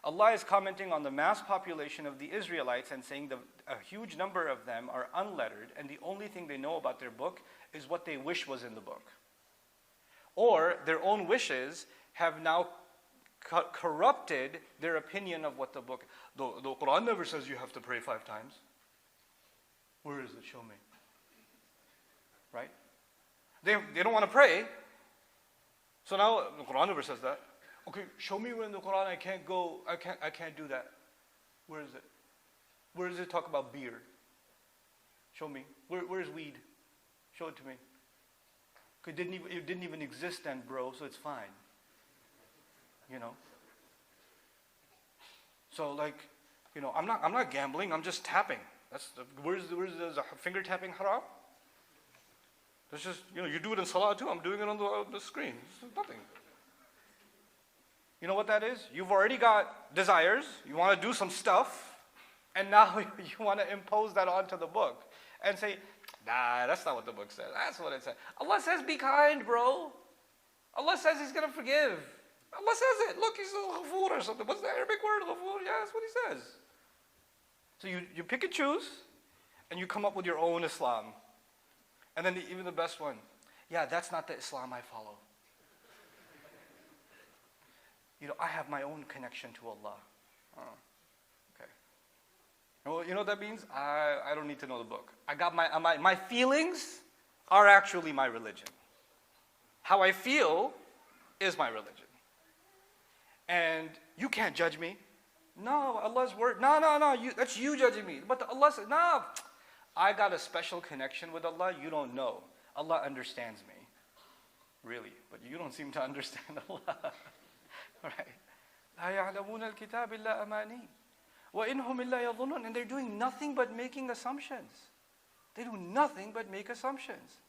Allah is commenting on the mass population of the Israelites and saying a huge number of them are unlettered, and the only thing they know about their book is what they wish was in the book. Or their own wishes have now corrupted their opinion of what the book. The Quran never says you have to pray 5 times. Where is it? Show me. Right? They don't want to pray. So now the Quran never says that. Okay, show me where in the Quran I can't do that. Where is it? Where does it talk about beer? Show me. Where is weed? Show it to me. It didn't even exist then, bro, so it's fine. You know? So like, you know, I'm not gambling, I'm just tapping. Where's the finger tapping haram? It's just, you know, you do it in salah too, I'm doing it on the screen. It's nothing. You know what that is? You've already got desires, you want to do some stuff, and now you want to impose that onto the book and say, nah, that's not what the book says. That's what it says. Allah says be kind, bro. Allah says He's going to forgive. Allah says it. Look, He's a ghafur or something. What's the Arabic word, ghafur? Yeah, that's what He says. So you pick and choose, and you come up with your own Islam. And then even the best one, yeah, that's not the Islam I follow. You know, I have my own connection to Allah. Oh, okay. Well, you know what that means? I don't need to know the book. I got my feelings are actually my religion. How I feel is my religion. And you can't judge me. No, Allah's word. No. That's you judging me. But Allah says, no. I got a special connection with Allah you don't know. Allah understands me. Really. But you don't seem to understand Allah. Right? لا يعلمون الكتاب إلا أماني وإنهم إلا يظنون. And they're doing nothing but making assumptions. They do nothing but make assumptions.